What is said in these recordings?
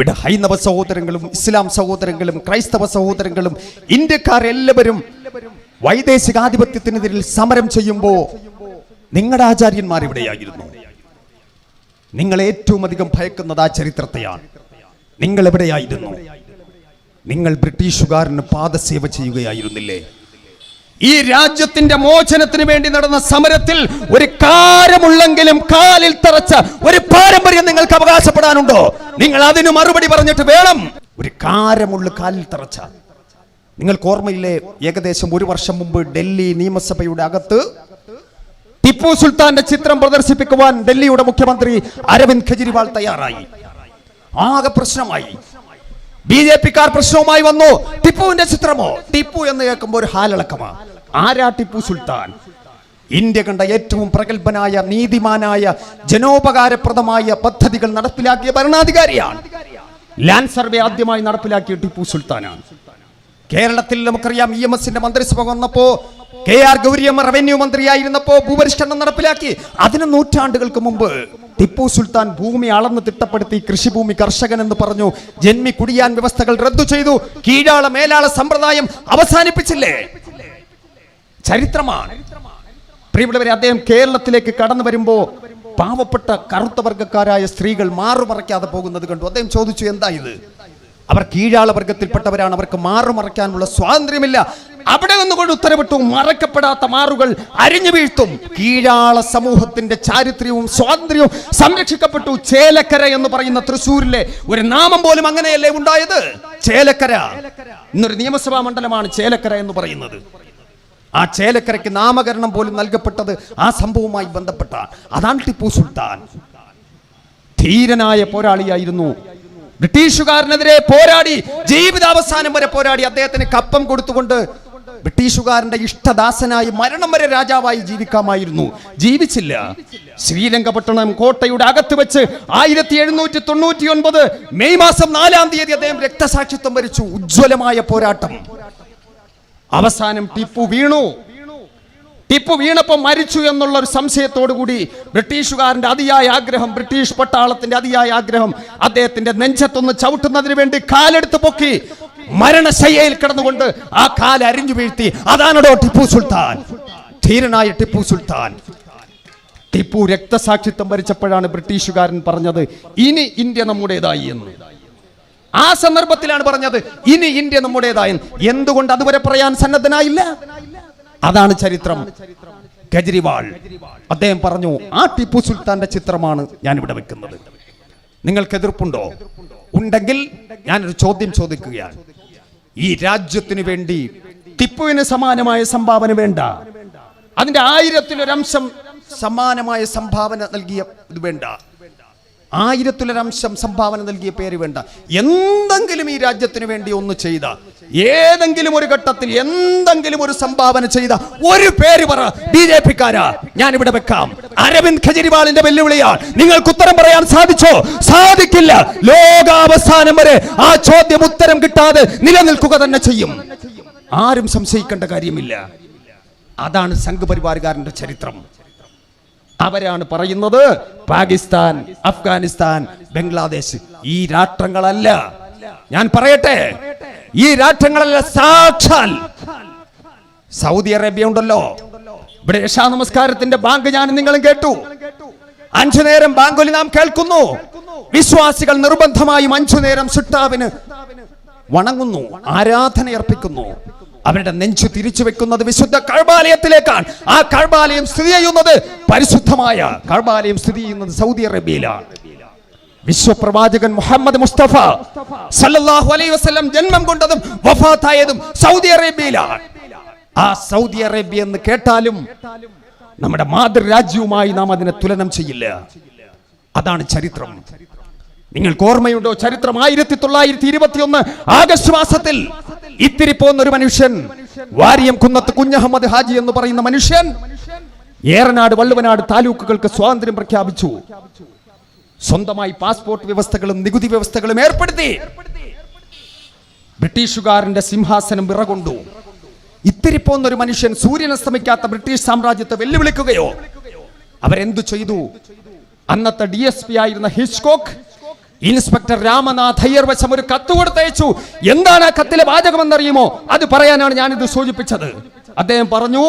ഇവിടെ ഹൈന്ദവ സഹോദരങ്ങളും ഇസ്ലാം സഹോദരങ്ങളും ക്രൈസ്തവ സഹോദരങ്ങളും ഇന്ത്യക്കാരെല്ലാവരും വൈദേശികാധിപത്യത്തിനെതിരിൽ സമരം ചെയ്യുമ്പോൾ നിങ്ങളുടെ ആചാര്യന്മാർ ഇവിടെയായിരുന്നു. നിങ്ങൾ ഏറ്റവും അധികം ഭയക്കുന്നത് ആ ചരിത്രത്തെയാണ്. നിങ്ങൾ എവിടെയായിരുന്നു? നിങ്ങൾ ബ്രിട്ടീഷുകാരന് പാദസേവ ചെയ്യുകയായിരുന്നില്ലേ? ഈ രാജ്യത്തിന്റെ മോചനത്തിന് വേണ്ടി നടന്ന സമരത്തിൽ ഒരു കാരമുള്ളെങ്കിലും കാലിൽ തറച്ച ഒരു പാരമ്പര്യം നിങ്ങൾക്ക് അവകാശപ്പെടാനുണ്ടോ? നിങ്ങൾ അതിന് മറുപടി പറഞ്ഞിട്ട് വേണം. ഒരു കാരമുള്ള കാലിൽ തറച്ച നിങ്ങൾക്ക് ഓർമ്മയില്ലേ? ഏകദേശം 1 വർഷം മുമ്പ് ഡൽഹി നിയമസഭയുടെ അകത്ത് ടിപ്പു സുൽത്താന്റെ ചിത്രം പ്രദർശിപ്പിക്കുവാൻ ഡൽഹിയുടെ മുഖ്യമന്ത്രി അരവിന്ദ് കെജ്രിവാൾ തയ്യാറായി. ആകെ പ്രശ്നമായി. BJP-ക്കാർ പ്രശ്നവുമായി വന്നു. ടിപ്പുവിന്റെ ചിത്രമോ? ടിപ്പു എന്ന് കേൾക്കുമ്പോൾ ഒരു ഹാലിളക്കമാ. ആരാ ടിപ്പു സുൽത്താൻ? ഇന്ത്യ കണ്ട ഏറ്റവും പ്രഗത്ഭനായ, നീതിമാനായ, ജനോപകാരപ്രദമായ പദ്ധതികൾ നടപ്പിലാക്കിയ ഭരണാധികാരിയാണ്. ലാൻഡ് സർവേ ആദ്യമായി നടപ്പിലാക്കിയ ടിപ്പു സുൽത്താനാണ്. കേരളത്തിൽ നമുക്കറിയാം, EMS-ന്റെ മന്ത്രിസഭ വന്നപ്പോ KR ഗൗരിയമ്മ റവന്യൂ മന്ത്രിയായിരുന്നപ്പോ ഭൂപരിഷ്കരണം നടപ്പിലാക്കി. അതിന് നൂറ്റാണ്ടുകൾക്ക് മുമ്പ് ടിപ്പു സുൽത്താൻ ഭൂമി അളന്ന് തിട്ടപ്പെടുത്തി കൃഷിഭൂമി കർഷകൻ എന്ന് പറഞ്ഞു. ജന്മി കുടിയാൻ വ്യവസ്ഥകൾ റദ്ദു ചെയ്തു. കീഴാള മേലാള സമ്പ്രദായം അവസാനിപ്പിച്ചില്ലേ? ചരിത്രമാണ്. പ്രിയപ്പെട്ടവരെ, അദ്ദേഹം കേരളത്തിലേക്ക് കടന്നു വരുമ്പോ പാവപ്പെട്ട കറുത്ത വർഗക്കാരായ സ്ത്രീകൾ മാറുമറയ്ക്കാതെ പോകുന്നത് കണ്ടു. അദ്ദേഹം ചോദിച്ചു, എന്താ ഇത്? അവർ കീഴാള വർഗത്തിൽപ്പെട്ടവരാണ്, അവർക്ക് മാറുമറയ്ക്കാനുള്ള സ്വാതന്ത്ര്യമില്ല. അവിടെ നിന്നുകൊണ്ട് ഉത്തരവിട്ടു, മറക്കപ്പെടാത്ത മാറുകൾ അരിഞ്ഞു വീഴ്ത്തും. കീഴാള സമൂഹത്തിന്റെ ചാരിത്ര്യവും സ്വാതന്ത്ര്യവും സംരക്ഷിക്കപ്പെട്ടു. ചേലക്കര എന്ന് പറയുന്ന തൃശ്ശൂരിലെ ഒരു നാമം പോലും അങ്ങനെയല്ലേ ഉണ്ടായത്? ചേലക്കര ഇന്നൊരു നിയമസഭാ മണ്ഡലമാണ് ചേലക്കര എന്ന് പറയുന്നത്. ആ ചേലക്കരയ്ക്ക് നാമകരണം പോലും നൽകപ്പെട്ടത് ആ സംഭവവുമായി ബന്ധപ്പെട്ട. അതാണ് ടിപ്പു സുൽത്താൻ. ധീരനായ പോരാളിയായിരുന്നു. ബ്രിട്ടീഷുകാരനെതിരെ പോരാടി, ജീവിതാവസാനം വരെ പോരാടി. അദ്ദേഹത്തിന് കപ്പം കൊടുത്തുകൊണ്ട് ബ്രിട്ടീഷുകാരന്റെ ഇഷ്ടദാസനായി മരണം വരെ രാജാവായി ജീവിക്കാമായിരുന്നു. ജീവിച്ചില്ല. ശ്രീരംഗപട്ടണം കോട്ടയുടെ അകത്ത് വെച്ച് 1799 മെയ് മാസം 4-ാം തീയതി അദ്ദേഹം രക്തസാക്ഷിത്വം വരിച്ചു. ഉജ്ജ്വലമായ പോരാട്ടം. അവസാനം ടിപ്പു വീണു. ടിപ്പു വീണപ്പോൾ മരിച്ചു എന്നുള്ള ഒരു സംശയത്തോടുകൂടി ബ്രിട്ടീഷുകാരന്റെ അതിയായ ആഗ്രഹം, ബ്രിട്ടീഷ് പട്ടാളത്തിന്റെ അതിയായ ആഗ്രഹം, അദ്ദേഹത്തിന്റെ നെഞ്ചത്തൊന്ന് ചവിട്ടുന്നതിന് വേണ്ടി കാലെടുത്ത് പൊക്കി മരണശയ്യയിൽ കിടന്നുകൊണ്ട് ആ കാല് അരിഞ്ഞു വീഴ്ത്തി. അതാണോ ടിപ്പു സുൽത്താൻ? ധീരനായ ടിപ്പു സുൽത്താൻ. ടിപ്പു രക്തസാക്ഷിത്വം വരിച്ചപ്പോഴാണ് ബ്രിട്ടീഷുകാരൻ പറഞ്ഞത്, ഇനി ഇന്ത്യ നമ്മുടേതായി എന്ന്. ആ സന്ദർഭത്തിലാണ് പറഞ്ഞത്, ഇനി ഇന്ത്യ നമ്മുടേതായി. എന്തുകൊണ്ട് അതുവരെ പറയാൻ സന്നദ്ധനായില്ല? അതാണ് ചരിത്രം. കെജ്രിവാൾ അദ്ദേഹം പറഞ്ഞു, ആ ടിപ്പു സുൽത്താന്റെ ചിത്രമാണ് ഞാൻ ഇവിടെ വെക്കുന്നത്. നിങ്ങൾക്ക് എതിർപ്പുണ്ടോ? ഉണ്ടെങ്കിൽ ഞാനൊരു ചോദ്യം ചോദിക്കുകയാണ്. ഈ രാജ്യത്തിന് വേണ്ടി ടിപ്പുവിന് സമാനമായ സംഭാവന വേണ്ട, അതിന്റെ 1000-ലൊരംശം സമാനമായ സംഭാവന നൽകിയ ഇത് വേണ്ട, 1000-ലൊരംശം സംഭാവന നൽകിയ പേര് വേണ്ട. എന്തെങ്കിലും ഈ രാജ്യത്തിന് വേണ്ടി ഒന്ന് ചെയ്ത, ഏതെങ്കിലും ഒരു ഘട്ടത്തിൽ എന്തെങ്കിലും ഒരു സംഭാവന ചെയ്ത ഒരു പേര് പറ. BJP-ക്കാരാ, ഞാൻ ഇവിടെ വെക്കാം. അരവിന്ദ് കെജ്രിവാളിന്റെ വെല്ലുവിളിയാണ്. നിങ്ങൾക്ക് ഉത്തരം പറയാൻ സാധിച്ചോ? സാധിക്കില്ല. ലോകാവസാനം വരെ ആ ചോദ്യം ഉത്തരം കിട്ടാതെ നിലനിൽക്കുക തന്നെ ചെയ്യും. ആരും സംശയിക്കേണ്ട കാര്യമില്ല. അതാണ് സംഘപരിവാറുകാരന്റെ ചരിത്രം. അവരാണ് പറയുന്നത് പാകിസ്ഥാൻ, അഫ്ഗാനിസ്ഥാൻ, ബംഗ്ലാദേശ് ഈ രാഷ്ട്രങ്ങളല്ല. ഞാൻ പറയട്ടെ, ഈ രാഷ്ട്രങ്ങളല്ല. സാക്ഷാൽ സൗദി അറേബ്യ ഉണ്ടല്ലോ. ഇവിടെ ഇശാ നമസ്കാരത്തിന്റെ ബാങ്ക് ഞാൻ നിങ്ങളും കേട്ടു. 5 നേരം ബാങ്കുലി നാം കേൾക്കുന്നു. വിശ്വാസികൾ നിർബന്ധമായും 5 നേരം സുട്ടാവിന് വണങ്ങുന്നു, ആരാധനയർപ്പിക്കുന്നു. അവരുടെ നെഞ്ചു തിരിച്ചു വെക്കുന്നത് വിശുദ്ധ കഅബാലയത്തിലേക്കാണ്. ആ കഅബാലയം സ്ഥിതി ചെയ്യുന്നത്, പരിശുദ്ധമായ കഅബാലയം സ്ഥിതി ചെയ്യുന്നത് സൗദി അറേബ്യയിലാണ്. വിശ്വപ്രവാചകൻ മുഹമ്മദ് മുസ്തഫ സല്ലല്ലാഹു അലൈഹി വസല്ലം ജന്മം കൊണ്ടതും വഫാത്തായതും സൗദി അറേബ്യയിലാണ്. ആ സൗദി അറേബ്യ എന്ന് കേട്ടാലും നമ്മുടെ മാതൃരാജ്യവുമായി നാം അതിനെ തുലനം ചെയ്യില്ല. അതാണ് ചരിത്രം. നിങ്ങൾക്ക് ഓർമ്മയുണ്ടോ ചരിത്രം? 1921 ആഗസ്റ്റ് മാസത്തിൽ ഇത്തിരി പോന്ന ഒരു മനുഷ്യൻ, വാരിയം കുന്നത്ത് കുഞ്ഞഹമ്മദ് ഹാജി എന്ന് പറയുന്ന മനുഷ്യൻ, ഏറനാട് വള്ളുവനാട് താലൂക്കുകൾക്ക് സ്വാതന്ത്ര്യം പ്രഖ്യാപിച്ചു. സ്വന്തമായി പാസ്പോർട്ട് വ്യവസ്ഥകളും നികുതി വ്യവസ്ഥകളും ഏർപ്പെടുത്തി. ബ്രിട്ടീഷുകാരന്റെ സിംഹാസനം വിറകൊണ്ടു. ഇത്തിരി പോന്ന ഒരു മനുഷ്യൻ സൂര്യൻ അസ്തമിക്കാത്ത ബ്രിട്ടീഷ് സാമ്രാജ്യത്തെ വെല്ലുവിളിക്കുകയോ? അവരെന്തു ചെയ്തു? അന്നത്തെ DSP ആയിരുന്ന ഹിച്ച്കോക്ക് ഇൻസ്പെക്ടർ രാമനാഥ് അയ്യർ വശം ഒരു കത്ത് കൊടുത്തയച്ചു. എന്താണ് ആ കത്തിലെ വാചകമെന്നറിയുമോ? അത് പറയാനാണ് ഞാനിത് സൂചിപ്പിച്ചത്. അദ്ദേഹം പറഞ്ഞു,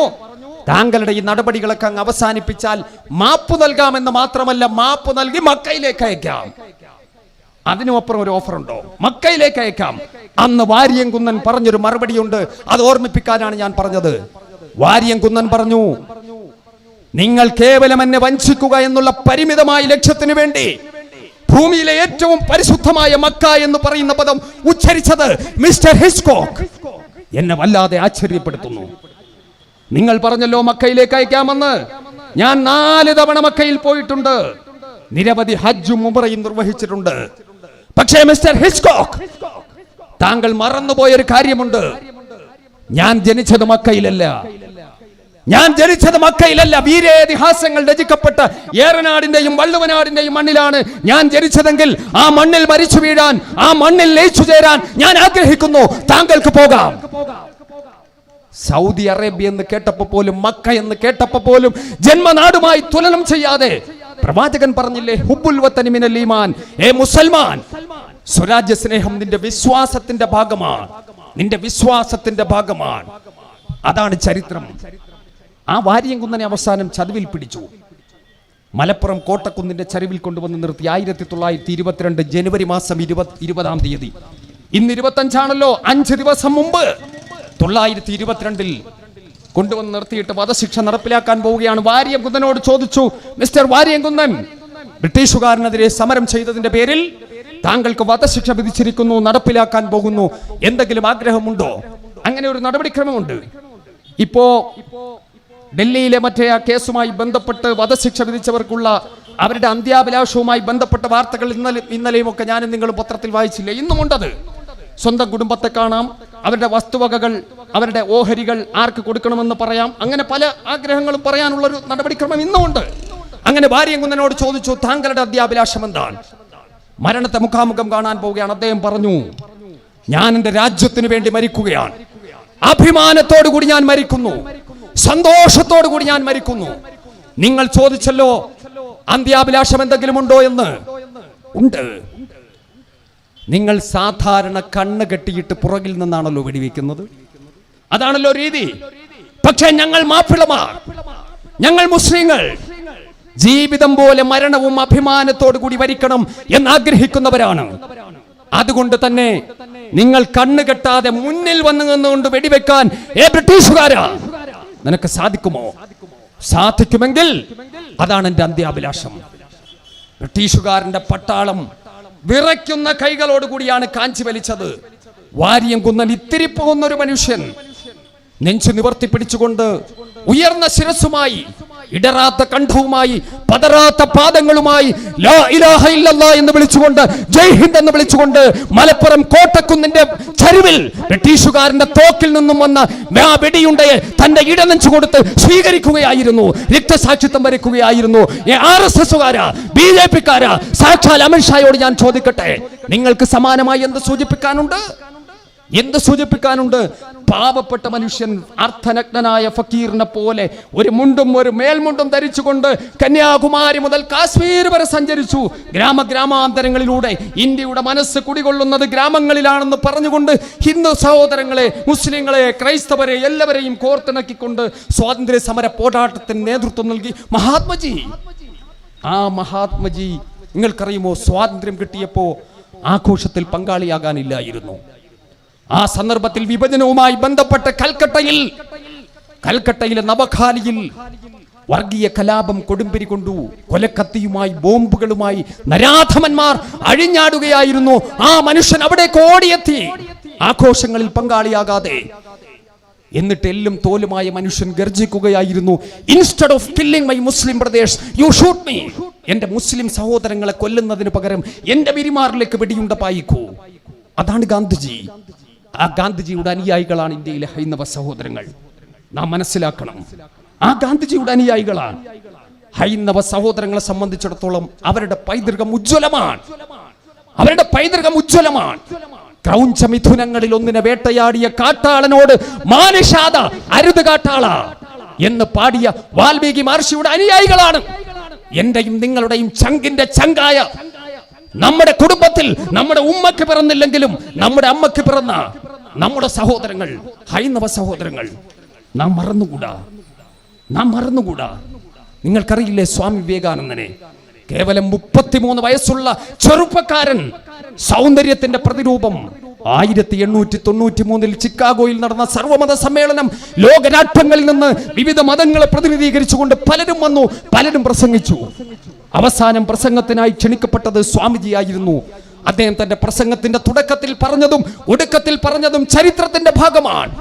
താങ്കളുടെ ഈ നടപടികളൊക്കെ അങ്ങ് അവസാനിപ്പിച്ചാൽ മാപ്പ് നൽകാമെന്ന് മാത്രമല്ല, മാപ്പ് നൽകി മക്കയിലേക്ക് അയക്കാം. അതിനുമപ്പുറം ഒരു ഓഫർ ഉണ്ടോ? മക്കയിലേക്ക് അയക്കാം. അന്ന് വാര്യംകുന്നൻ പറഞ്ഞൊരു മറുപടിയുണ്ട്, അത് ഓർമ്മിപ്പിക്കാനാണ് ഞാൻ പറഞ്ഞത്. വാര്യംകുന്നൻ പറഞ്ഞു, നിങ്ങൾ കേവലം എന്നെ വഞ്ചിക്കുക എന്നുള്ള പരിമിതമായ ലക്ഷ്യത്തിന് വേണ്ടി ഭൂമിയിലെ ഏറ്റവും പരിശുദ്ധമായ മക്ക എന്ന് പറയുന്ന പദം ഉച്ചരിച്ചത് മിസ്റ്റർ ഹിച്ച്കോക്ക് എന്നെ വല്ലാതെ ആശ്ചര്യപ്പെടുത്തുന്നു. നിങ്ങൾ പറഞ്ഞല്ലോ മക്കയിലേക്ക് അയക്കാമെന്ന്. ഞാൻ 4 തവണ മക്കയിൽ പോയിട്ടുണ്ട്, നിരവധി ഹജ്ജും ഉംറയും നിർവഹിച്ചിട്ടുണ്ട്. പക്ഷേ മിസ്റ്റർ ഹിച്ച്കോക്ക്, താങ്കൾ മറന്നുപോയൊരു കാര്യമുണ്ട്. ഞാൻ ജനിച്ചത് മക്കയിലല്ല. വീരേതിഹാസങ്ങൾ രചിക്കപ്പെട്ട ഏറനാടിന്റെയും വള്ളുവനാടിന്റെയും മണ്ണിലാണ് ഞാൻ ജനിച്ചതെങ്കിൽ ആ മണ്ണിൽ മരിച്ചു വീഴാൻ, ആ മണ്ണിൽ ലയിച്ചു ചേരാൻ ഞാൻ ആഗ്രഹിക്കുന്നു. താങ്കൾക്ക് പോകാം. സൗദി അറേബ്യ എന്ന് കേട്ടപ്പോ പോലും, മക്ക എന്ന് കേട്ടപ്പോ പോലും ജന്മനാടുമായി തുലനം ചെയ്യാതെ പ്രവാചകൻ പറഞ്ഞില്ലേ, ഹുബ്ബുൽ വതനി മിനൽ ഈമാൻ. ഏ മുസൽമാൻ, സ്വരാജ്യ സ്നേഹം നിന്റെ വിശ്വാസത്തിന്റെ ഭാഗമാണ്, നിന്റെ വിശ്വാസത്തിന്റെ ഭാഗമാണ്. അതാണ് ചരിത്രം. ആ വാര്യംകുന്നനെ അവസാനം ചതുവിൽ പിടിച്ചു. മലപ്പുറം കോട്ടക്കുന്നിന്റെ ചരിവിൽ കൊണ്ടുവന്ന് നിർത്തി 1922 ജനുവരി മാസം 20-ാം തീയതി. ഇന്ന് 25 5 ദിവസം മുമ്പ് 922 കൊണ്ടുവന്ന് നിർത്തിയിട്ട് വധശിക്ഷ നടപ്പിലാക്കാൻ പോവുകയാണ്. വാര്യംകുന്നനോട് ചോദിച്ചു, മിസ്റ്റർ വാര്യംകുന്നൻ, ബ്രിട്ടീഷുകാരനെതിരെ സമരം ചെയ്തതിന്റെ പേരിൽ താങ്കൾക്ക് വധശിക്ഷ വിധിച്ചിരിക്കുന്നു, നടപ്പിലാക്കാൻ പോകുന്നു. എന്തെങ്കിലും ആഗ്രഹമുണ്ടോ? അങ്ങനെ ഒരു നടപടിക്രമമുണ്ട്. ഇപ്പോ ഡൽഹിയിലെ മറ്റേ ആ കേസുമായി ബന്ധപ്പെട്ട് വധശിക്ഷ വിധിച്ചവർക്കുള്ള അവരുടെ അന്ത്യാഭിലാഷവുമായി ബന്ധപ്പെട്ട വാർത്തകൾ ഇന്നലെയും ഒക്കെ ഞാനും നിങ്ങളും പത്രത്തിൽ വായിച്ചില്ലേ? ഇന്നുമുണ്ടത്. സ്വന്തം കുടുംബത്തെ കാണാം, അവരുടെ വസ്തുവകകൾ, അവരുടെ ഓഹരികൾ ആർക്ക് കൊടുക്കണമെന്ന് പറയാം. അങ്ങനെ പല ആഗ്രഹങ്ങളും പറയാനുള്ളൊരു നടപടിക്രമം ഇന്നുമുണ്ട്. അങ്ങനെ വാര്യംകുന്നനോട് ചോദിച്ചു, താങ്കളുടെ അന്ത്യാഭിലാഷം എന്താണ്? മരണത്തെ മുഖാമുഖം കാണാൻ പോവുകയാണ്. അദ്ദേഹം പറഞ്ഞു, ഞാൻ എൻ്റെ രാജ്യത്തിന് വേണ്ടി മരിക്കുകയാണ്. അഭിമാനത്തോടു കൂടി ഞാൻ മരിക്കുന്നു, സന്തോഷത്തോടു കൂടി ഞാൻ മരിക്കുന്നു. നിങ്ങൾ ചോദിച്ചല്ലോ അന്ത്യാഭിലാഷം എന്തെങ്കിലും ഉണ്ടോ എന്ന്. ഉണ്ട്. നിങ്ങൾ സാധാരണ കണ്ണ് കെട്ടിയിട്ട് പുറകിൽ നിന്നാണല്ലോ വെടിവെക്കുന്നത്, അതാണല്ലോ രീതി. പക്ഷേ ഞങ്ങൾ മാപ്പിളമാർ, ഞങ്ങൾ മുസ്ലിങ്ങൾ ജീവിതം പോലെ മരണവും അഭിമാനത്തോടു കൂടി വരിക്കണം എന്നാഗ്രഹിക്കുന്നവരാണ്. അതുകൊണ്ട് തന്നെ നിങ്ങൾ കണ്ണ് കെട്ടാതെ മുന്നിൽ വന്നു നിന്നുകൊണ്ട് വെടിവെക്കാൻ ബ്രിട്ടീഷുകാരാ നിനക്ക് സാധിക്കുമോ? സാധിക്കുമെങ്കിൽ അതാണ് എന്റെ അന്ത്യാഭിലാഷം. ബ്രിട്ടീഷുകാരന്റെ പട്ടാളം വിറയ്ക്കുന്ന കൈകളോടുകൂടിയാണ് കാഞ്ചി വലിച്ചത്. വാര്യംകുന്നൻ ഇത്തിരി പോകുന്ന ഒരു മനുഷ്യൻ നെഞ്ചു നിവർത്തി പിടിച്ചുകൊണ്ട് ഉയർന്ന ശിരസ്സുമായി, ഇടറാത്ത കണ്ഠവുമായി, പതറാത്ത പാദങ്ങളുമായി ലാ ഇലാഹ ഇല്ലല്ലാഹ് എന്ന് വിളിച്ചുകൊണ്ട്, ജയ് ഹിന്ദ് എന്ന് വിളിച്ചുകൊണ്ട് മലപ്പുറം കോട്ടക്കുന്നിന്റെ ചരിവിൽ ബ്രിട്ടീഷുകാരന്റെ തോക്കിൽ നിന്നും വന്ന വെടിയുണ്ടയെ തന്റെ ഇടനെഞ്ചു കൊടുത്ത് സ്വീകരിക്കുകയായിരുന്നു, രക്തസാക്ഷിത്വം വരയ്ക്കുകയായിരുന്നു. RSSകാരാ, BJPക്കാരാ, സാക്ഷാൽ അമിത്ഷായോട് ഞാൻ ചോദിക്കട്ടെ, നിങ്ങൾക്ക് സമാനമായി എന്ത് സൂചിപ്പിക്കാനുണ്ട്? എന്ത് സൂചിപ്പിക്കാനുണ്ട്? പാവപ്പെട്ട മനുഷ്യൻ അർത്ഥനഗ്നനായ ഫക്കീറിനെ പോലെ ഒരു മുണ്ടും ഒരു മേൽമുണ്ടും ധരിച്ചുകൊണ്ട് കന്യാകുമാരി മുതൽ കാശ്മീർ വരെ സഞ്ചരിച്ചു. ഗ്രാമാന്തരങ്ങളിലൂടെ ഇന്ത്യയുടെ മനസ്സ് കുടികൊള്ളുന്നത് ഗ്രാമങ്ങളിലാണെന്ന് പറഞ്ഞുകൊണ്ട് ഹിന്ദു സഹോദരങ്ങളെ, മുസ്ലിങ്ങളെ, ക്രൈസ്തവരെ എല്ലാവരെയും കോർത്തിണക്കിക്കൊണ്ട് സ്വാതന്ത്ര്യ സമര പോരാട്ടത്തിന് നേതൃത്വം നൽകി മഹാത്മജി. ആ മഹാത്മജി നിങ്ങൾക്കറിയുമോ, സ്വാതന്ത്ര്യം കിട്ടിയപ്പോ ആഘോഷത്തിൽ പങ്കാളിയാകാനില്ലായിരുന്നു. ആ സന്ദർഭത്തിൽ വിഭജനവുമായി ബന്ധപ്പെട്ട് കൽക്കട്ടയിലെ നവഖാലിയിൽ വർഗീയ കലാപം കൊടുമ്പിരി കൊണ്ടു. കൊലക്കത്തിയുമായി, ബോംബുകളുമായി നരാധമന്മാർ അഴിഞ്ഞാടുകയായിരുന്നു. ആ മനുഷ്യൻ അവിടേക്ക് ഓടിയെത്തി, ആഘോഷങ്ങളിൽ പങ്കാളിയാകാതെ. എന്നിട്ട് എല്ലും തോലുമായ മനുഷ്യൻ ഗർജിക്കുകയായിരുന്നു, instead of killing my Muslim brothers you shoot me. എന്റെ മുസ്ലിം സഹോദരങ്ങളെ കൊല്ലുന്നതിന് പകരം എന്റെ വിരിമാറിലേക്ക് വെടിയുണ്ട പായിക്കൂ. അതാണ് ഗാന്ധിജി. ആ ഗാന്ധിജിയുടെ അനുയായികളാണ് ഇന്ത്യയിലെ ഹൈന്ദവ സഹോദരങ്ങൾ. നാം മനസ്സിലാക്കണം, ആ ഗാന്ധിജിയുടെ അനുയായികളാണ്. ഹൈന്ദവ സഹോദരങ്ങളെ സംബന്ധിച്ചിടത്തോളം അവരുടെ പൈതൃകം ഉജ്ജ്വലമാണ്. അവരുടെ പൈതൃകം ഉജ്ജ്വലമാണ്. ക്രൗഞ്ച മിഥുനങ്ങളിൽ ഒന്നിനെ വേട്ടയാടിയ കാട്ടാളനോട് മാനുഷാദ അരുത് കാട്ടാള എന്ന് പാടിയ വാൽമീകി മഹർഷിയുടെ അനുയായികളാണ്. എന്റെയും നിങ്ങളുടെയും ചങ്കിന്റെ ചങ്കായ നമ്മുടെ കുടുംബത്തിൽ നമ്മുടെ ഉമ്മക്ക് പിറന്നില്ലെങ്കിലും നമ്മുടെ അമ്മക്ക് പിറന്ന നമ്മുടെ സഹോദരങ്ങൾ, ഹൈന്ദവ സഹോദരങ്ങൾ, നാം മറന്നുകൂടാ. നിങ്ങൾക്കറിയില്ലേ സ്വാമി വിവേകാനന്ദനെ? കേവലം 33 വയസ്സുള്ള ചെറുപ്പക്കാരൻ, സൗന്ദര്യത്തിന്റെ പ്രതിരൂപം. 1893 ചിക്കാഗോയിൽ നടന്ന സർവമത സമ്മേളനം. ലോകരാഷ്ട്രങ്ങളിൽ നിന്ന് വിവിധ മതങ്ങളെ പ്രതിനിധീകരിച്ചുകൊണ്ട് പലരും വന്നു, പലരും പ്രസംഗിച്ചു. അവസാനം പ്രസംഗത്തിനായി ക്ഷണിക്കപ്പെട്ടത് സ്വാമിജിയായിരുന്നു. അദ്ദേഹം തന്റെ പ്രസംഗത്തിന്റെ തുടക്കത്തിൽ പറഞ്ഞതും ഒടുക്കത്തിൽ പറഞ്ഞതും ചരിത്രത്തിന്റെ ഭാഗമാണ്.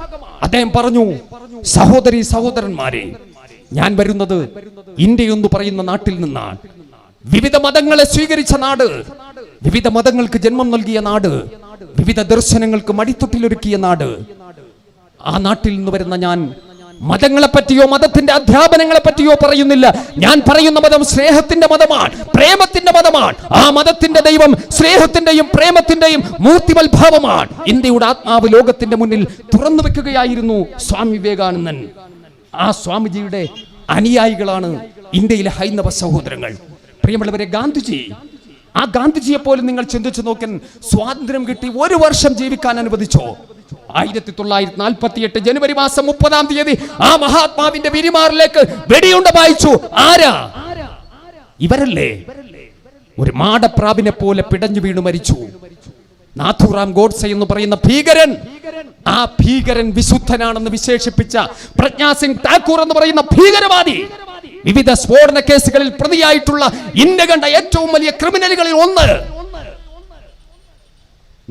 അദ്ദേഹം പറഞ്ഞു, സഹോദരി സഹോദരന്മാരെ, ഞാൻ വരുന്നത് ഇന്ത്യ എന്ന് പറയുന്ന നാട്ടിൽ നിന്നാണ്. വിവിധ മതങ്ങളെ സ്വീകരിച്ച നാട്, വിവിധ മതങ്ങൾക്ക് ജന്മം നൽകിയ നാട്, വിവിധ ദർശനങ്ങൾക്ക് മടിത്തൊട്ടിലൊരുക്കിയ നാട്. ആ നാട്ടിൽ നിന്ന് വരുന്ന ഞാൻ മതങ്ങളെ പറ്റിയോ മതത്തിന്റെ അധ്യാപനങ്ങളെ പറ്റിയോ പറയുന്നില്ല. ഞാൻ പറയുന്ന മതം സ്നേഹത്തിന്റെ മതമാണ്, പ്രേമത്തിന്റെ മതമാണ്. ആ മതത്തിന്റെ ദൈവം സ്നേഹത്തിന്റെയും പ്രേമത്തിന്റെയും മൂർത്തിമത്ഭാവമാണ്. ഇന്ത്യയുടെ ആത്മാവ് ലോകത്തിന്റെ മുന്നിൽ തുറന്നു വെക്കുകയായിരുന്നു സ്വാമി വിവേകാനന്ദൻ. ആ സ്വാമിജിയുടെ അനുയായികളാണ് ഇന്ത്യയിലെ ഹൈന്ദവ സഹോദരങ്ങൾ. പ്രിയമുള്ളവരെ, ആ ഗാന്ധിജിയെ പോലും നിങ്ങൾ ചിന്തിച്ചു നോക്കാൻ. സ്വാതന്ത്ര്യം കിട്ടി 1 വർഷം ജീവിക്കാൻ അനുവദിച്ചോ? 1948 ജനുവരി മാസം 30 ആ മഹാത്മാവിന്റെ വിരിമാറിലേക്ക് വെടിയുണ്ട പായിച്ചു. ആരാ? ഇവരല്ലേ? ഒരു മാടപ്രാവിനെ പോലെ പിടഞ്ഞു വീണു മരിച്ചു. നാഥുറാം ഗോഡ്സെ എന്ന് പറയുന്ന ഭീകരൻ, ആ ഭീകരൻ വിശുദ്ധനാണെന്ന് വിശേഷിപ്പിച്ച പ്രജ്ഞാ സിംഗ് താക്കൂർ എന്ന് പറയുന്ന ഭീകരവാദി, വിവിധ സ്ഫോടന കേസുകളിൽ പ്രതിയായിട്ടുള്ള ഇന്ത്യ കണ്ട ഏറ്റവും വലിയ ക്രിമിനലുകളിൽ ഒന്ന്.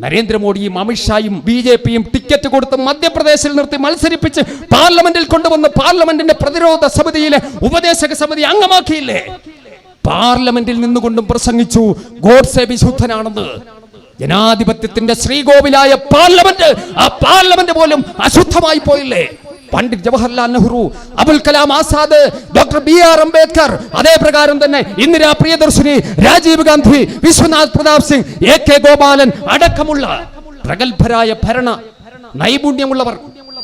നരേന്ദ്രമോദിയും അമിത്ഷായും BJPയും ടിക്കറ്റ് കൊടുത്ത് മധ്യപ്രദേശിൽ നിർത്തി മത്സരിപ്പിച്ച് പാർലമെന്റിൽ കൊണ്ടുവന്ന് പാർലമെന്റിന്റെ പ്രതിരോധ സമിതിയിലെ ഉപദേശക സമിതി അംഗമാക്കിയില്ലേ? പാർലമെന്റിൽ നിന്നുകൊണ്ടും പ്രസംഗിച്ചു ഗോഡ്സെ വിശുദ്ധനാണെന്ന്. ജനാധിപത്യത്തിന്റെ ശ്രീകോവിലായ പാർലമെന്റ്, ആ പാർലമെന്റ് പോലും അശുദ്ധമായി പോയില്ലേ? പണ്ഡിറ്റ് ജവഹർലാൽ നെഹ്റു, അബുൽ കലാം ആസാദ്, ഡോക്ടർ BR അംബേദ്കർ, അതേ പ്രകാരം തന്നെ ഇന്ദിരാ പ്രിയദർശിനി, രാജീവ് ഗാന്ധി, വിശ്വനാഥ് പ്രതാപ് സിംഗ്, AK ഗോപാലൻ അടക്കമുള്ള പ്രഗത്ഭരായ ഭരണ നൈപുണ്യമുള്ളവർ,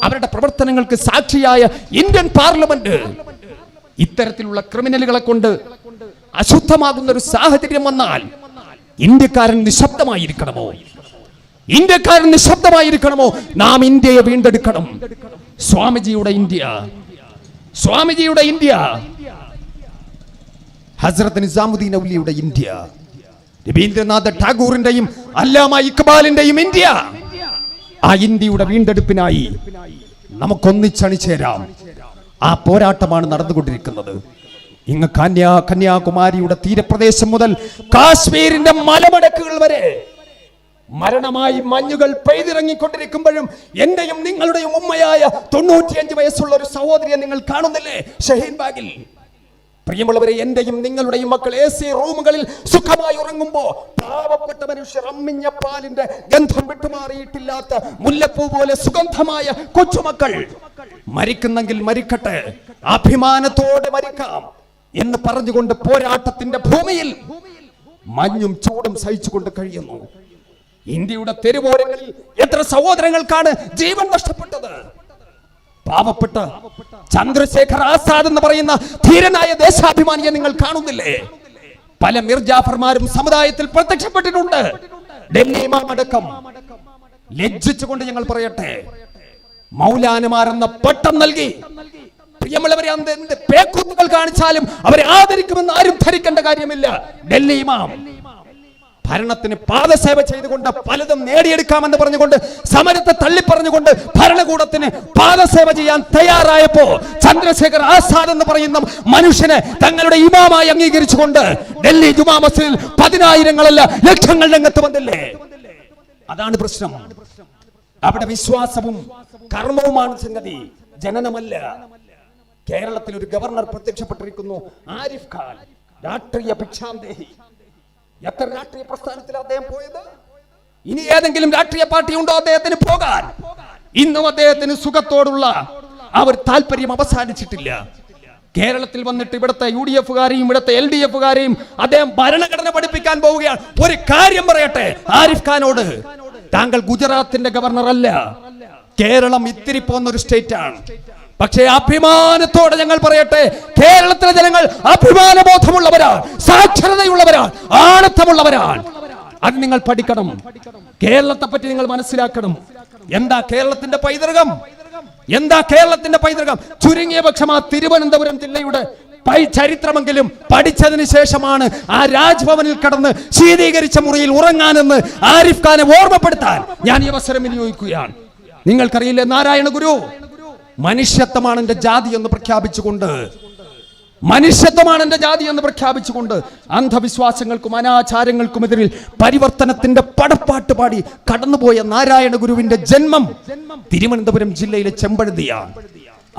അവരുടെ പ്രവർത്തനങ്ങൾക്ക് സാക്ഷിയായ ഇന്ത്യൻ പാർലമെന്റ് ഇത്തരത്തിലുള്ള ക്രിമിനലുകളെ കൊണ്ട് അശുദ്ധമാകുന്ന ഒരു സാഹചര്യം വന്നാൽ ഇന്ത്യക്കാരൻ നിശബ്ദമായിരിക്കണമോ? ഇന്ത്യക്കാരൻ നിശബ്ദമായിരിക്കണമോ? നാം ഇന്ത്യയെ വീണ്ടെടുക്കണം. സ്വാമിജിയുടെ ഇന്ത്യ, ഹസ്രത്ത് നിസാമുദ്ദീൻ ഔലിയുടെ ഇന്ത്യ, രവീന്ദ്രനാഥ ടാഗോറിന്റെയും അല്ലാമ ഇക്ബാലിന്റെയും ഇന്ത്യ. ആ ഇന്ത്യയുടെ വീണ്ടെടുപ്പിനായി നമുക്കൊന്നിച്ചണിചേരാം. ആ പോരാട്ടമാണ് നടന്നുകൊണ്ടിരിക്കുന്നത്. ഇങ്ങ് കന്യാകുമാരിയുടെ തീരപ്രദേശം മുതൽ കാശ്മീരിന്റെ മലമടക്കുകൾ വരെ മരണമായി മഞ്ഞുകൾ പെയ്തിറങ്ങിക്കൊണ്ടിരിക്കുമ്പോഴും എന്റെയും നിങ്ങളുടെയും ഉമ്മയായ 95 വയസ്സുള്ള ഒരു സഹോദരിയെ നിങ്ങൾ കാണുന്നില്ലേ ഷഹീൻ ബാഗിൽ? പ്രിയമുള്ളവരെ, എന്റെയും നിങ്ങളുടെയും മക്കൾ AC റൂമുകളിൽ സുഖമായി ഉറങ്ങുമ്പോ പാവപ്പെട്ട മനുഷ്യർ അമ്മിഞ്ഞ പാലിന്റെ ഗന്ധം വിട്ടുമാറിയിട്ടില്ലാത്ത മുല്ലപ്പൂ പോലെ സുഗന്ധമായ കൊച്ചുമക്കൾ മരിക്കുന്നെങ്കിൽ മരിക്കട്ടെ, അഭിമാനത്തോടെ മരിക്കാം എന്ന് പറഞ്ഞുകൊണ്ട് പോരാട്ടത്തിന്റെ ഭൂമിയിൽ മഞ്ഞും ചൂടും സഹിച്ചുകൊണ്ട് കഴിയുന്നു. ഇന്ത്യയുടെ തെരുവോരങ്ങളിൽ എത്ര സഹോദരങ്ങൾക്കാണ് ജീവൻ നഷ്ടപ്പെട്ടത്? പാവപ്പെട്ട ചന്ദ്രശേഖർ ആസാദ് എന്ന് പറയുന്ന ധീരനായ ദേശാഭിമാനിയെ നിങ്ങൾ കാണുന്നില്ലേ? പല മിർജാഫർമാരും സമുദായത്തിൽ പ്രത്യക്ഷപ്പെട്ടിട്ടുണ്ട്. ഡൽഹി ഇമാം അടക്കം. ലജ്ജിച്ചുകൊണ്ട് ഞങ്ങൾ പറയട്ടെ, മൗലാനമാരെന്ന പട്ടം നൽകി പ്രിയമുള്ളവരെ എന്ത് പേക്കൂത്തുകൾ കാണിച്ചാലും അവരെ ആദരിക്കുമെന്ന് ആരും ധരിക്കേണ്ട കാര്യമില്ല. ഡൽഹി ഇമാം ഭരണത്തിന് പാദസേവ ചെയ്തുകൊണ്ട് പലതും നേടിയെടുക്കാമെന്ന് പറഞ്ഞുകൊണ്ട് സമരത്തെ തള്ളിപ്പറഞ്ഞുകൊണ്ട് ഭരണകൂടത്തിന് പാദസേവ ചെയ്യാൻ തയ്യാറായപ്പോ ചന്ദ്രശേഖർ ആസാദ് എന്ന് പറയുന്ന മനുഷ്യനെ തങ്ങളുടെ ഇമാമായി അംഗീകരിച്ചുകൊണ്ട് ഡൽഹി ജുമാ മസ്ജിദിൽ 10,000-ങ്ങളല്ല ലക്ഷങ്ങൾ രംഗത്ത് വന്നില്ലേ? അതാണ് പ്രശ്നം. അവിടെ വിശ്വാസവും കർമ്മവുമാണ് സംഗതി, ജനനമല്ല. കേരളത്തിൽ ഒരു ഗവർണർ പ്രത്യക്ഷപ്പെട്ടിരിക്കുന്നു, ആരിഫ് ഖാൻ, രാഷ്ട്രീയ ഭിക്ഷാന്തേഹി. എത്ര രാഷ്ട്രീയ പ്രസ്ഥാനത്തിൽ അദ്ദേഹം പോയത്? ഇനി ഏതെങ്കിലും രാഷ്ട്രീയ പാർട്ടി ഉണ്ടോ അദ്ദേഹത്തിന് പോകാൻ? ഇന്നും അദ്ദേഹത്തിന് സുഖത്തോടുള്ള ആ ഒരു താല്പര്യം അവസാനിച്ചിട്ടില്ല. കേരളത്തിൽ വന്നിട്ട് ഇവിടുത്തെ UDF-കാരെയും ഇവിടുത്തെ LDF-കാരെയും അദ്ദേഹം ഭരണഘടന പഠിപ്പിക്കാൻ പോവുകയാണ്. ഒരു കാര്യം പറയട്ടെ ആരിഫ് ഖാനോട്, താങ്കൾ ഗുജറാത്തിന്റെ ഗവർണർ അല്ല, കേരളം ഇത്തിരി പോകുന്ന ഒരു സ്റ്റേറ്റ് ആണ്. പക്ഷേ അഭിമാനത്തോടെ ഞങ്ങൾ പറയട്ടെ, കേരളത്തിലെ ജനങ്ങൾ അഭിമാനബോധമുള്ളവരാണ്, സാക്ഷരതയുള്ളവരാണ്, ആണത്തമുള്ളവരാണ്. അത് നിങ്ങൾ പഠിക്കണം. കേരളത്തെ പറ്റി നിങ്ങൾ മനസ്സിലാക്കണം. എന്താ കേരളത്തിന്റെ പൈതൃകം? എന്താ കേരളത്തിന്റെ പൈതൃകം? ചുരുങ്ങിയ പക്ഷം ആ തിരുവനന്തപുരം ജില്ലയുടെ ചരിത്രമെങ്കിലും പഠിച്ചതിന് ശേഷമാണ് ആ രാജ്ഭവനിൽ കടന്ന് ശീതീകരിച്ച മുറിയിൽ ഉറങ്ങാനെന്ന് ആരിഫ് ഖാനെ ഓർമ്മപ്പെടുത്താൻ ഞാൻ ഈ അവസരം വിനിയോഗിക്കുകയാണ്. നിങ്ങൾക്കറിയില്ലേ, നാരായണ ഗുരു മനുഷ്യത്വമാണ് എന്റെ ജാതി എന്ന് പ്രഖ്യാപിച്ചുകൊണ്ട് അന്ധവിശ്വാസങ്ങൾക്കും അനാചാരങ്ങൾക്കുമെതിരിൽ പരിവർത്തനത്തിന്റെ പടപ്പാട്ട് പാടി കടന്നുപോയ നാരായണ ഗുരുവിന്റെ ജന്മം തിരുവനന്തപുരം ജില്ലയിലെ ചെമ്പഴുതിയാണ്.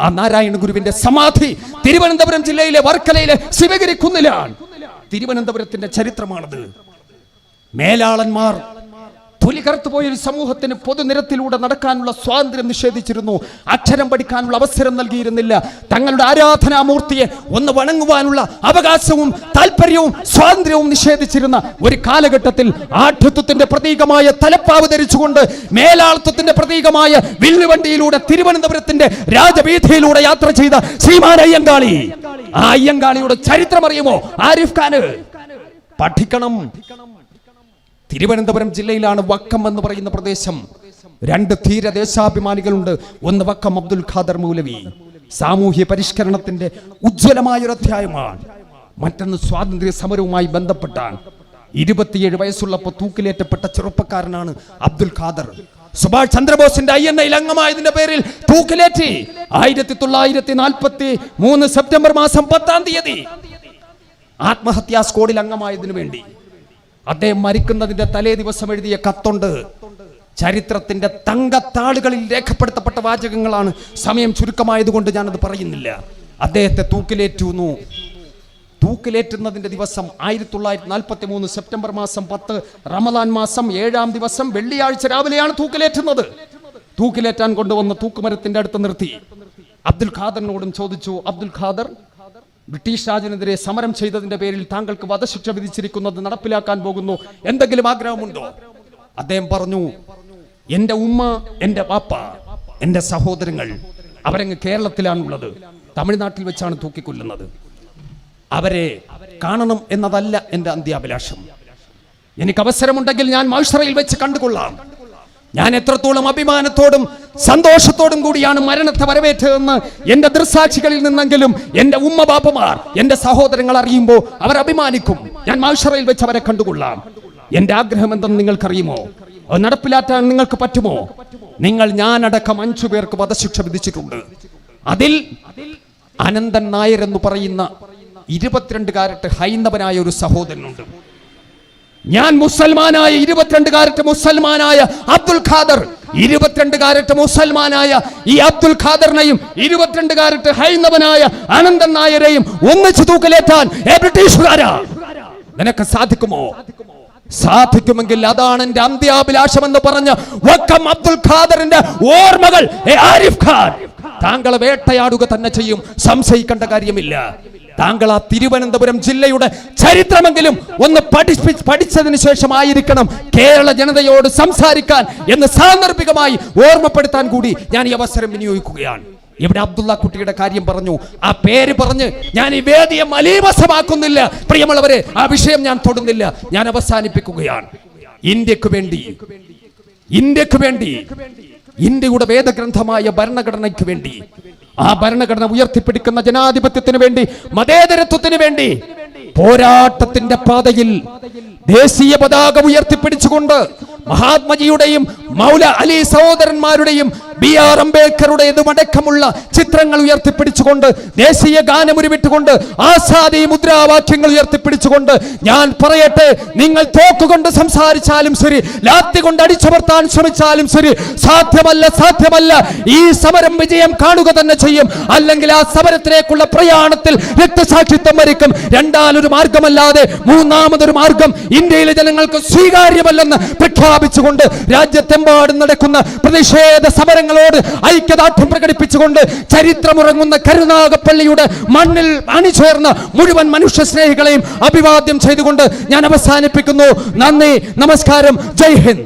ആ നാരായണ ഗുരുവിന്റെ സമാധി തിരുവനന്തപുരം ജില്ലയിലെ വർക്കലയിലെ ശിവഗിരി കുന്നിലാണ്. തിരുവനന്തപുരത്തിന്റെ ചരിത്രമാണത്. മേലാളന്മാർ തൊലി കറുത്തുപോയൊരു സമൂഹത്തിന് പൊതുനിരത്തിലൂടെ നടക്കാനുള്ള സ്വാതന്ത്ര്യം നിഷേധിച്ചിരുന്നു. അക്ഷരം പഠിക്കാനുള്ള അവസരം നൽകിയിരുന്നില്ല. തങ്ങളുടെ ആരാധനാമൂർത്തിയെ ഒന്ന് വണങ്ങുവാനുള്ള അവകാശവും താല്പര്യവും സ്വാതന്ത്ര്യവും നിഷേധിച്ചിരുന്ന ഒരു കാലഘട്ടത്തിൽ ആഠ്യത്വത്തിന്റെ പ്രതീകമായ തലപ്പാവ് ധരിച്ചുകൊണ്ട് മേലാളത്വത്തിന്റെ പ്രതീകമായ വില്ലുവണ്ടിയിലൂടെ തിരുവനന്തപുരത്തിന്റെ രാജവീഥിയിലൂടെ യാത്ര ചെയ്ത ശ്രീമാൻ അയ്യങ്കാളി, ആ അയ്യങ്കാളിയുടെ ചരിത്രം അറിയുമോ? ആരിഫ് ഖാന് പഠിക്കണം. തിരുവനന്തപുരം ജില്ലയിലാണ് വക്കം എന്ന് പറയുന്ന പ്രദേശം. 2 ധീര ദേശാഭിമാനികളുണ്ട്. ഒന്ന് വക്കം അബ്ദുൽ ഖാദർ മൗലവി, സാമൂഹ്യ പരിഷ്കരണത്തിന്റെ ഉജ്ജ്വലമായൊരു അധ്യായമാണ്. മറ്റൊന്ന് സ്വാതന്ത്ര്യ സമരവുമായി ബന്ധപ്പെട്ടാണ്. 27 വയസ്സുള്ളപ്പോൾ തൂക്കിലേറ്റപ്പെട്ട ചെറുപ്പക്കാരനാണ് അബ്ദുൽ ഖാദർ. സുഭാഷ് ചന്ദ്രബോസിന്റെ INA അംഗമായതിന്റെ പേരിൽ തൂക്കിലേറ്റി 1943 സെപ്റ്റംബർ മാസം 10-ാം തീയതി ആത്മഹത്യാ സ്ക്വാഡിൽ അംഗമായതിനു വേണ്ടി അദ്ദേഹം മരിക്കുന്നതിന്റെ തലേ ദിവസം എഴുതിയ കത്തുണ്ട്. ചരിത്രത്തിന്റെ തങ്കത്താളുകളിൽ രേഖപ്പെടുത്തപ്പെട്ട വാചകങ്ങളാണ്. സമയം ചുരുക്കമായതുകൊണ്ട് ഞാനത് പറയുന്നില്ല. അദ്ദേഹത്തെ തൂക്കിലേറ്റുന്നതിന്റെ ദിവസം 1943 സെപ്റ്റംബർ മാസം 10 റമദാൻ മാസം 7-ാം ദിവസം വെള്ളിയാഴ്ച രാവിലെയാണ് തൂക്കിലേറ്റുന്നത്. തൂക്കിലേറ്റാൻ കൊണ്ടുവന്ന തൂക്കുമരത്തിന്റെ അടുത്ത് നിർത്തി അബ്ദുൽ ഖാദറിനോടും ചോദിച്ചു, അബ്ദുൽ ഖാദർ, ബ്രിട്ടീഷ് രാജിനെതിരെ സമരം ചെയ്തതിന്റെ പേരിൽ താങ്കൾക്ക് വധശിക്ഷ വിധിച്ചിരിക്കുന്നത് നടപ്പിലാക്കാൻ പോകുന്നു, എന്തെങ്കിലും ആഗ്രഹമുണ്ടോ? അദ്ദേഹം പറഞ്ഞു, എന്റെ ഉമ്മ, എന്റെ പാപ്പ, എന്റെ സഹോദരങ്ങൾ അവരങ്ങ് കേരളത്തിലാണുള്ളത്. തമിഴ്നാട്ടിൽ വെച്ചാണ് തൂക്കിക്കൊല്ലുന്നത്. അവരെ കാണണം എന്നതല്ല എന്റെ അന്ത്യാഭിലാഷം. എനിക്ക് അവസരമുണ്ടെങ്കിൽ ഞാൻ മഹ്ശറയിൽ വെച്ച് കണ്ടുകൊള്ളാം. ഞാൻ എത്രത്തോളം അഭിമാനത്തോടും സന്തോഷത്തോടും കൂടിയാണ് മരണത്തെ വരവേറ്റതെന്ന് എന്റെ ദൃസാക്ഷികളിൽ നിന്നെങ്കിലും എന്റെ ഉമ്മ ബാപ്പമാർ, എന്റെ സഹോദരങ്ങൾ അറിയുമ്പോൾ അവർ അഭിമാനിക്കും. ഞാൻ മഹ്ശറയിൽ വെച്ച് അവരെ കണ്ടുകൊള്ളാം. എന്റെ ആഗ്രഹം എന്തെന്ന് നിങ്ങൾക്കറിയുമോ? അത് നടപ്പിലാക്കാൻ നിങ്ങൾക്ക് പറ്റുമോ? ഞാനടക്കം 5 പേർക്ക് വധശിക്ഷ വിധിച്ചിട്ടുണ്ട്. അതിൽ അനന്തൻ നായർ എന്ന് പറയുന്ന 22 ഹൈന്ദവനായ ഒരു സഹോദരനുണ്ട്. ഞാൻ മുസൽമാനായ 22 മുസൽമാനായ അബ്ദുൽ ഖാദർ, 22 മുസൽമാനായ ഈ അബ്ദുൽ ഖാദറിനെയും 22 ഹൈന്ദവനായ അനന്തൻ നായരെയും ഒന്നിച്ചു തൂക്കിലേറ്റാൻ ബ്രിട്ടീഷുകാരാ നിനക്ക് സാധിക്കുമോ? സാധിക്കുമെങ്കിൽ അതാണ് എന്റെ അന്ത്യാഭിലാഷം എന്ന് പറഞ്ഞ വക്കം അബ്ദുൽ ഖാദറിന്റെ ഓർമ്മകൾ ആരിഫ് ഖാൻ താങ്കളെ വേട്ടയാടുക തന്നെ ചെയ്യും. സംശയിക്കേണ്ട കാര്യമില്ല. താങ്കൾ ആ തിരുവനന്തപുരം ജില്ലയുടെ ചരിത്രമെങ്കിലും ഒന്ന് പഠിച്ചതിന് ശേഷമായിരിക്കണം കേരള ജനതയോട് സംസാരിക്കാൻ എന്ന് സാന്ദർഭികമായി ഓർമ്മപ്പെടുത്താൻ കൂടി ഞാൻ ഈ അവസരം വിനിയോഗിക്കുകയാണ്. ഇവിടെ അബ്ദുള്ള കുട്ടിയുടെ കാര്യം പറഞ്ഞു. ആ പേര് പറഞ്ഞ് ഞാൻ ഈ വേദിയെ മലീമസമാക്കുന്നില്ല. പ്രിയമുള്ളവരെ, ആ വിഷയം ഞാൻ തൊടുന്നില്ല. ഞാൻ അവസാനിപ്പിക്കുകയാണ്. ഇന്ത്യക്ക് വേണ്ടി ഇന്ത്യയുടെ വേദഗ്രന്ഥമായ ഭരണഘടനയ്ക്ക് വേണ്ടി, ആ ഭരണഘടന ഉയർത്തിപ്പിടിക്കുന്ന ജനാധിപത്യത്തിന് വേണ്ടി, മതേതരത്വത്തിന് വേണ്ടി പോരാട്ടത്തിന്റെ പാതയിൽ ദേശീയ പതാക ഉയർത്തിപ്പിടിച്ചുകൊണ്ട് മഹാത്മജിയുടെയും മൗല അലി സഹോദരന്മാരുടെയും BR അംബേദ്കറുടേതും അടക്കമുള്ള ചിത്രങ്ങൾ ഉയർത്തിപ്പിടിച്ചുകൊണ്ട്, ദേശീയ ഗാനം ഉരുവിട്ടുകൊണ്ട്, ആസാദി മുദ്രാവാക്യങ്ങൾ ഉയർത്തിപ്പിടിച്ചുകൊണ്ട് ഞാൻ പറയട്ടെ, നിങ്ങൾ തോക്കുകൊണ്ട് സംസാരിച്ചാലും ശരി, ലാത്തി കൊണ്ട് അടിച്ചമർത്താൻ ശ്രമിച്ചാലും ശരി, സാധ്യമല്ല. ഈ സമരം വിജയം കാണുക തന്നെ ചെയ്യും. അല്ലെങ്കിൽ ആ സമരത്തിലേക്കുള്ള പ്രയാണത്തിൽ രക്തസാക്ഷിത്വം വരിക്കും. രണ്ടാലൊരു മാർഗമല്ലാതെ മൂന്നാമതൊരു മാർഗം ഇന്ത്യയിലെ ജനങ്ങൾക്ക് സ്വീകാര്യമല്ലെന്ന് പ്രഖ്യാപിച്ചുകൊണ്ട് രാജ്യത്തെമ്പാടും നടക്കുന്ന പ്രതിഷേധ സമരങ്ങളോട് ഐക്യദാർഢ്യം പ്രകടിപ്പിച്ചുകൊണ്ട് ചരിത്രമുറങ്ങുന്ന കരുനാഗപ്പള്ളിയുടെ മണ്ണിൽ അണിചേർന്ന മുഴുവൻ മനുഷ്യ സ്നേഹികളെയും അഭിവാദ്യം ചെയ്തുകൊണ്ട് ഞാൻ അവസാനിപ്പിക്കുന്നു. നന്ദി, നമസ്കാരം, ജയ് ഹിന്ദ്.